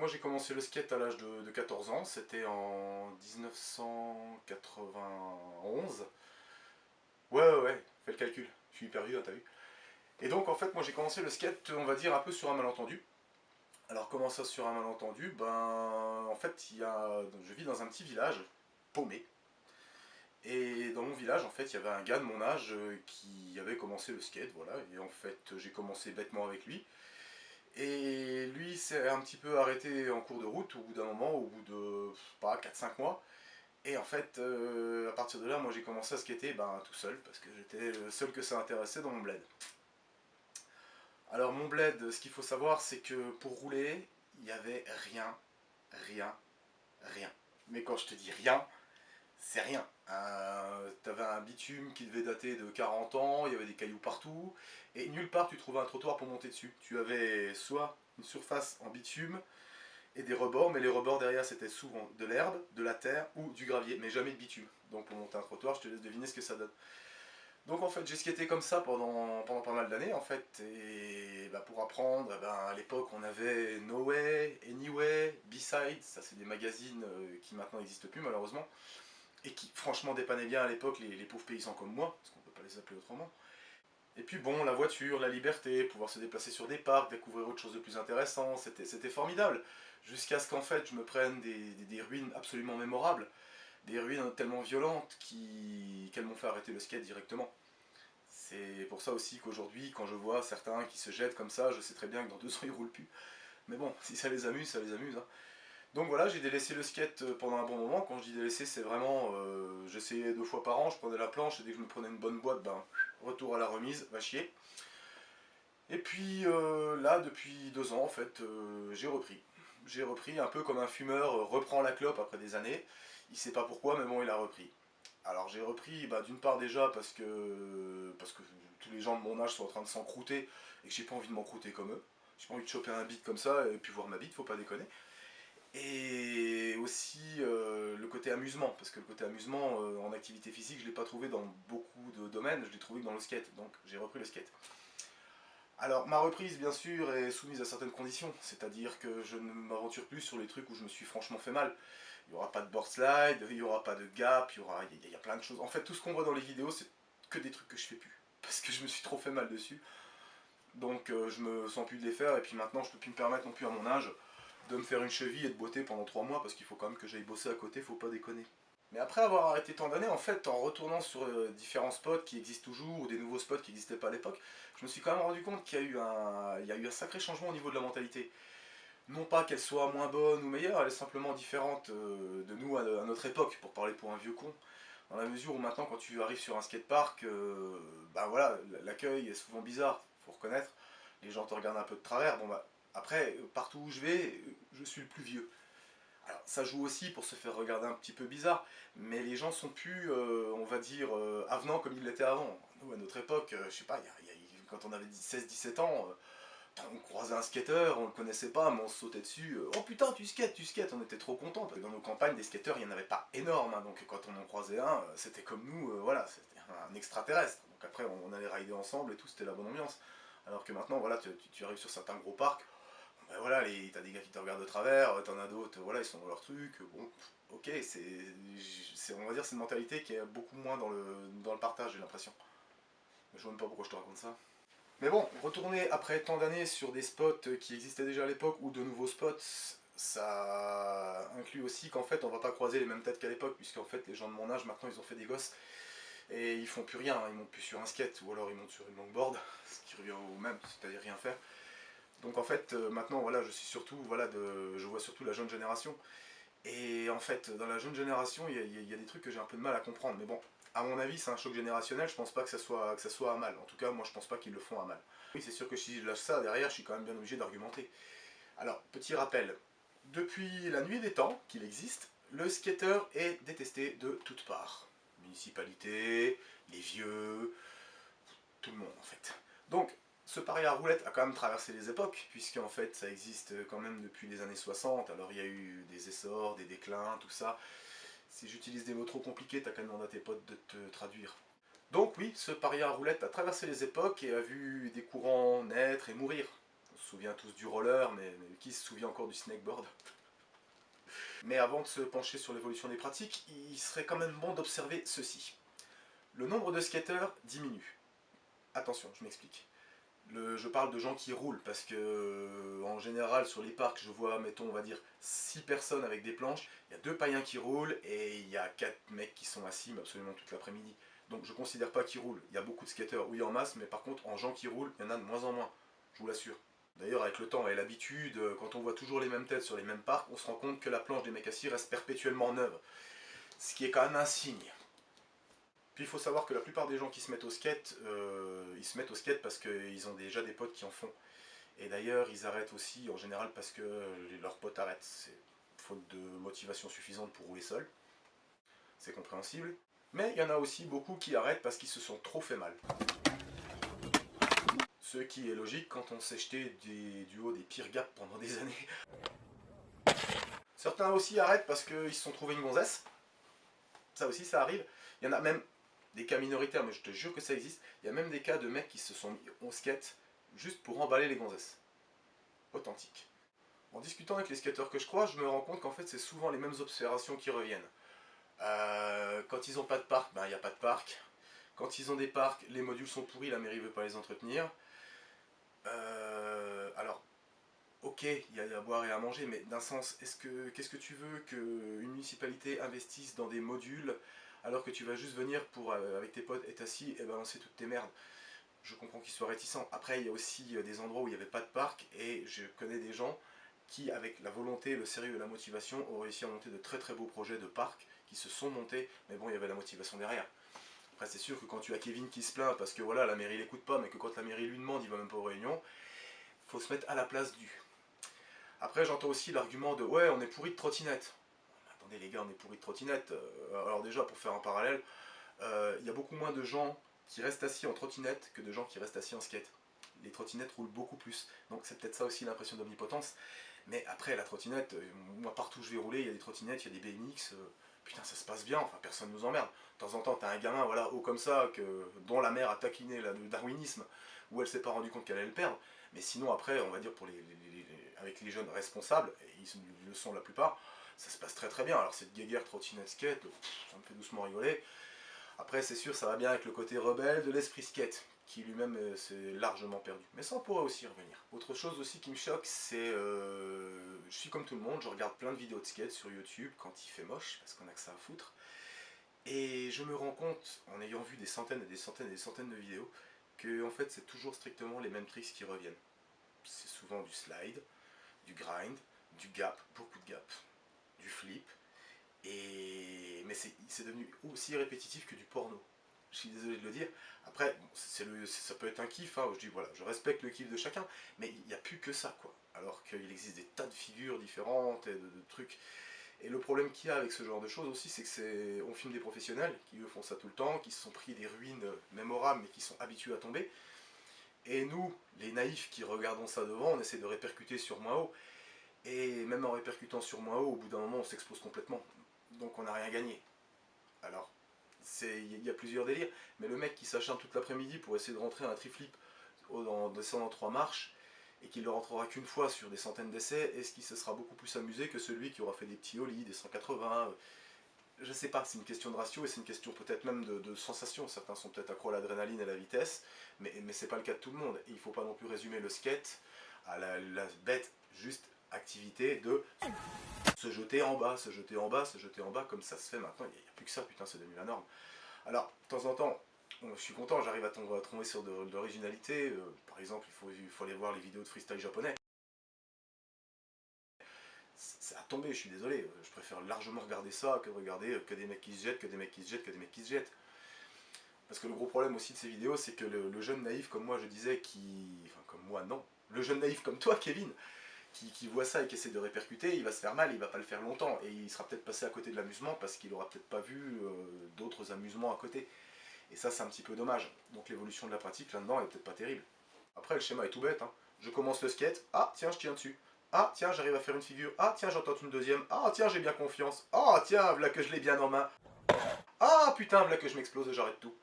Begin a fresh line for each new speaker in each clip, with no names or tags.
moi j'ai commencé le skate à l'âge de 14 ans, c'était en 1991. Ouais, fais le calcul, je suis hyper vieux, hein, t'as vu. Et donc en fait moi j'ai commencé le skate, on va dire un peu sur un malentendu. Alors comment ça sur un malentendu? Ben en fait je vis dans un petit village, paumé. Et dans mon village en fait il y avait un gars de mon âge qui avait commencé le skate, voilà. Et en fait j'ai commencé bêtement avec lui. Et lui s'est un petit peu arrêté en cours de route au bout d'un moment, au bout de, pas, 4-5 mois. Et en fait, à partir de là, moi j'ai commencé à skater tout seul, parce que j'étais le seul que ça intéressait dans mon bled. Alors mon bled, ce qu'il faut savoir, c'est que pour rouler, il n'y avait rien, rien, rien. Mais quand je te dis rien, c'est rien. T'avais un bitume qui devait dater de 40 ans, il y avait des cailloux partout, et nulle part tu trouvais un trottoir pour monter dessus. Tu avais soit une surface en bitume et des rebords, mais les rebords derrière c'était souvent de l'herbe, de la terre ou du gravier, mais jamais de bitume. Donc pour monter un trottoir, je te laisse deviner ce que ça donne. Donc en fait j'ai skaté comme ça pendant pas mal d'années en fait, et pour apprendre, à l'époque on avait No Way, Anyway, B-Side, ça c'est des magazines qui maintenant n'existent plus malheureusement, et qui franchement dépannaient bien à l'époque les pauvres paysans comme moi, parce qu'on ne peut pas les appeler autrement. Et puis bon, la voiture, la liberté, pouvoir se déplacer sur des parcs, découvrir autre chose de plus intéressant, c'était formidable. Jusqu'à ce qu'en fait je me prenne des ruines absolument mémorables, des ruines tellement violentes qu'elles m'ont fait arrêter le skate directement. C'est pour ça aussi qu'aujourd'hui, quand je vois certains qui se jettent comme ça, je sais très bien que dans 2 ans ils roulent plus. Mais bon, si ça les amuse, ça les amuse, hein. Donc voilà, j'ai délaissé le skate pendant un bon moment. Quand je dis délaissé, c'est vraiment, j'essayais 2 fois par an, je prenais la planche et dès que je me prenais une bonne boîte, retour à la remise, va chier. Et puis là, depuis 2 ans, en fait, j'ai repris. J'ai repris un peu comme un fumeur reprend la clope après des années. Il sait pas pourquoi, mais bon, il a repris. Alors j'ai repris, d'une part déjà parce que tous les gens de mon âge sont en train de s'encrouter et que j'ai pas envie de m'encrouter comme eux. J'ai pas envie de choper un beat comme ça et puis voir ma bite, faut pas déconner. Et aussi le côté amusement, parce que le côté amusement en activité physique, je l'ai pas trouvé dans beaucoup de domaines, je l'ai trouvé dans le skate, donc j'ai repris le skate. Alors, ma reprise, bien sûr, est soumise à certaines conditions, c'est-à-dire que je ne m'aventure plus sur les trucs où je me suis franchement fait mal. Il n'y aura pas de board slide, il n'y aura pas de gap, il y a plein de choses. En fait, tout ce qu'on voit dans les vidéos, c'est que des trucs que je fais plus, parce que je me suis trop fait mal dessus. Donc, je me sens plus de les faire, et puis maintenant, je peux plus me permettre non plus à mon âge de me faire une cheville et de botter pendant 3 mois, parce qu'il faut quand même que j'aille bosser à côté, faut pas déconner. Mais après avoir arrêté tant d'années, en fait, en retournant sur différents spots qui existent toujours, ou des nouveaux spots qui n'existaient pas à l'époque, je me suis quand même rendu compte qu'il y a eu un sacré changement au niveau de la mentalité. Non pas qu'elle soit moins bonne ou meilleure, elle est simplement différente de nous à notre époque, pour parler pour un vieux con. Dans la mesure où maintenant, quand tu arrives sur un skatepark, voilà, l'accueil est souvent bizarre, faut reconnaître. Les gens te regardent un peu de travers. Bon après, partout où je vais, je suis le plus vieux. Alors ça joue aussi pour se faire regarder un petit peu bizarre, mais les gens sont plus, on va dire, avenants comme ils l'étaient avant. Nous, à notre époque, je sais pas, quand on avait 16-17 ans, on croisait un skateur, on le connaissait pas, mais on se sautait dessus. Oh putain, tu skates, on était trop contents. Dans nos campagnes, des skateurs, il n'y en avait pas énorme, hein, donc quand on en croisait un, c'était comme nous, voilà, c'était un extraterrestre. Donc après, on allait rider ensemble et tout, c'était la bonne ambiance. Alors que maintenant, voilà, tu arrives sur certains gros parcs, voilà, t'as des gars qui te regardent de travers, t'en as d'autres, voilà, ils sont dans leur truc, bon, ok, on va dire, c'est une mentalité qui est beaucoup moins dans le partage, j'ai l'impression. Je vois même pas pourquoi je te raconte ça. Mais bon, retourner après tant d'années sur des spots qui existaient déjà à l'époque ou de nouveaux spots, ça inclut aussi qu'en fait on va pas croiser les mêmes têtes qu'à l'époque, puisqu'en fait les gens de mon âge maintenant ils ont fait des gosses et ils font plus rien, ils montent plus sur un skate ou alors ils montent sur une longboard, ce qui revient au même, c'est-à-dire rien faire. Donc en fait maintenant voilà, je vois surtout la jeune génération. Et en fait dans la jeune génération il y a des trucs que j'ai un peu de mal à comprendre. Mais bon, à mon avis c'est un choc générationnel, je pense pas que ça soit à mal. En tout cas moi je pense pas qu'ils le font à mal. Oui c'est sûr que si je lâche ça derrière je suis quand même bien obligé d'argumenter. Alors petit rappel, depuis la nuit des temps qu'il existe, le skater est détesté de toutes parts. Municipalité, les vieux, tout le monde en fait. Donc, ce pari à roulette a quand même traversé les époques, puisqu'en fait ça existe quand même depuis les années 60, alors il y a eu des essors, des déclins, tout ça. Si j'utilise des mots trop compliqués, t'as qu'à demander à tes potes de te traduire. Donc oui, ce pari à roulette a traversé les époques et a vu des courants naître et mourir. On se souvient tous du roller, mais qui se souvient encore du snakeboard? Mais avant de se pencher sur l'évolution des pratiques, il serait quand même bon d'observer ceci. Le nombre de skateurs diminue. Attention, je m'explique. Je parle de gens qui roulent, parce que en général sur les parcs, je vois, mettons, on va dire 6 personnes avec des planches, il y a 2 païens qui roulent, et il y a 4 mecs qui sont assis absolument toute l'après-midi. Donc je ne considère pas qu'ils roulent. Il y a beaucoup de skateurs, oui en masse, mais par contre en gens qui roulent, il y en a de moins en moins, je vous l'assure. D'ailleurs avec le temps et l'habitude, quand on voit toujours les mêmes têtes sur les mêmes parcs, on se rend compte que la planche des mecs assis reste perpétuellement neuve. Ce qui est quand même un signe. Puis il faut savoir que la plupart des gens qui se mettent au skate, ils se mettent au skate parce qu'ils ont déjà des potes qui en font. Et d'ailleurs, ils arrêtent aussi en général parce que leurs potes arrêtent. C'est faute de motivation suffisante pour rouler seul. C'est compréhensible. Mais il y en a aussi beaucoup qui arrêtent parce qu'ils se sont trop fait mal. Ce qui est logique quand on s'est jeté du haut des pires gaps pendant des années. Certains aussi arrêtent parce qu'ils se sont trouvés une gonzesse. Ça aussi, ça arrive. Il y en a même des cas minoritaires, mais je te jure que ça existe. Il y a même des cas de mecs qui se sont mis au skate juste pour emballer les gonzesses. Authentique. En discutant avec les skateurs que je croise, je me rends compte qu'en fait c'est souvent les mêmes observations qui reviennent. Quand ils n'ont pas de parc, ben il n'y a pas de parc. Quand ils ont des parcs, les modules sont pourris, la mairie ne veut pas les entretenir. Alors, ok, il y a à boire et à manger, mais d'un sens, qu'est-ce que tu veux qu'une municipalité investisse dans des modules alors que tu vas juste venir pour, avec tes potes, être assis et balancer toutes tes merdes? Je comprends qu'ils soient réticents. Après, il y a aussi des endroits où il n'y avait pas de parc, et je connais des gens qui, avec la volonté, le sérieux et la motivation, ont réussi à monter de très très beaux projets de parcs qui se sont montés, mais bon, il y avait la motivation derrière. Après, c'est sûr que quand tu as Kevin qui se plaint parce que voilà, la mairie l'écoute pas, mais que quand la mairie lui demande, il va même pas aux réunions, il faut se mettre à la place du. Après, j'entends aussi l'argument de ouais, on est pourri de trottinettes. Attendez les gars, on est pourri de trottinettes. Alors déjà, pour faire un parallèle, il y a beaucoup moins de gens qui restent assis en trottinette que de gens qui restent assis en skate. Les trottinettes roulent beaucoup plus. Donc c'est peut-être ça aussi l'impression d'omnipotence. Mais après, la trottinette, moi partout où je vais rouler, il y a des trottinettes, il y a des BMX, putain ça se passe bien, enfin personne nous emmerde. De temps en temps, t'as un gamin voilà, haut comme ça, dont la mère a taquiné le darwinisme, où elle s'est pas rendu compte qu'elle allait le perdre. Mais sinon après, on va dire avec les jeunes responsables, et ils le sont la plupart, ça se passe très très bien. Alors cette guéguerre trottinette skate, ça me fait doucement rigoler. Après, c'est sûr, ça va bien avec le côté rebelle de l'esprit skate, qui lui-même s'est largement perdu. Mais ça, on pourrait aussi y revenir. Autre chose aussi qui me choque, c'est... je suis comme tout le monde, je regarde plein de vidéos de skate sur YouTube quand il fait moche, parce qu'on a que ça à foutre. Et je me rends compte, en ayant vu des centaines et des centaines et des centaines de vidéos, que en fait, c'est toujours strictement les mêmes tricks qui reviennent. C'est souvent du slide, du grind, du gap, beaucoup de gap, du flip, mais c'est devenu aussi répétitif que du porno. Je suis désolé de le dire. Après, bon, ça peut être un kiff, hein, je dis voilà, je respecte le kiff de chacun, mais il n'y a plus que ça, quoi. Alors qu'il existe des tas de figures différentes et de trucs. Et le problème qu'il y a avec ce genre de choses aussi, c'est que on filme des professionnels qui eux font ça tout le temps, qui se sont pris des ruines mémorables, mais qui sont habitués à tomber. Et nous, les naïfs qui regardons ça devant, on essaie de répercuter sur moins haut. Et même en répercutant sur moins haut, au bout d'un moment, on s'explose complètement. Donc on n'a rien gagné. Alors, il y a plusieurs délires, mais le mec qui s'acharne toute l'après-midi pour essayer de rentrer un triflip en descendant 3 marches, et qui ne le rentrera qu'une fois sur des centaines d'essais, est-ce qu'il se sera beaucoup plus amusé que celui qui aura fait des petits ollies, des 180? Je sais pas, c'est une question de ratio, et c'est une question peut-être même de sensation. Certains sont peut-être accros à l'adrénaline et à la vitesse, mais c'est pas le cas de tout le monde. Et il faut pas non plus résumer le skate à la bête, juste activité de se jeter en bas, se jeter en bas, se jeter en bas, comme ça se fait maintenant. Il n'y a plus que ça, putain, c'est devenu la norme. Alors, de temps en temps, je suis content, j'arrive à tomber sur de l'originalité. Par exemple, il faut aller voir les vidéos de freestyle japonais. Ça a tombé, je suis désolé. Je préfère largement regarder ça que de regarder que des mecs qui se jettent, que des mecs qui se jettent, que des mecs qui se jettent. Parce que le gros problème aussi de ces vidéos, c'est que le jeune naïf comme moi je disais, enfin comme moi non, le jeune naïf comme toi Kevin, qui voit ça et qui essaie de répercuter, il va se faire mal, il va pas le faire longtemps, et il sera peut-être passé à côté de l'amusement parce qu'il aura peut-être pas vu d'autres amusements à côté. Et ça c'est un petit peu dommage. Donc l'évolution de la pratique là-dedans est peut-être pas terrible. Après le schéma est tout bête, hein. Je commence le skate, ah tiens je tiens dessus. Ah tiens j'arrive à faire une figure, ah tiens j'entends une deuxième, ah tiens j'ai bien confiance, ah tiens voilà que je l'ai bien en main, ah putain voilà que je m'explose et j'arrête tout.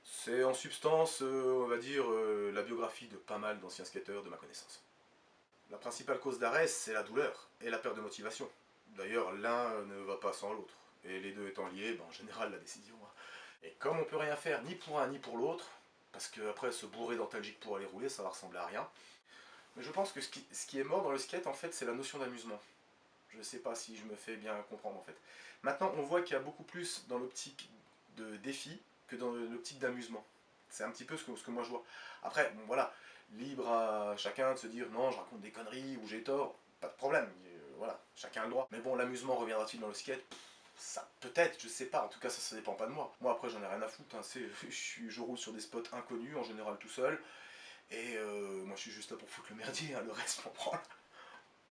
C'est en substance, on va dire, la biographie de pas mal d'anciens skateurs de ma connaissance. La principale cause d'arrêt, c'est la douleur et la perte de motivation. D'ailleurs, l'un ne va pas sans l'autre. Et les deux étant liés, en général, la décision. Et comme on peut rien faire ni pour un ni pour l'autre, parce qu'après se bourrer d'antalgique pour aller rouler, ça va ressembler à rien. Mais je pense que ce qui est mort dans le skate, en fait, c'est la notion d'amusement. Je ne sais pas si je me fais bien comprendre, en fait. Maintenant, on voit qu'il y a beaucoup plus dans l'optique de défi que dans l'optique d'amusement. C'est un petit peu ce que moi je vois. Après, bon voilà, libre à chacun de se dire non, je raconte des conneries ou j'ai tort, pas de problème, voilà, chacun a le droit. Mais bon, l'amusement reviendra-t-il dans le skate? Ça peut-être, je sais pas, en tout cas ça dépend pas de moi. Moi après j'en ai rien à foutre, hein. Je roule sur des spots inconnus, en général tout seul, et moi je suis juste là pour foutre le merdier, hein, le reste m'en prend.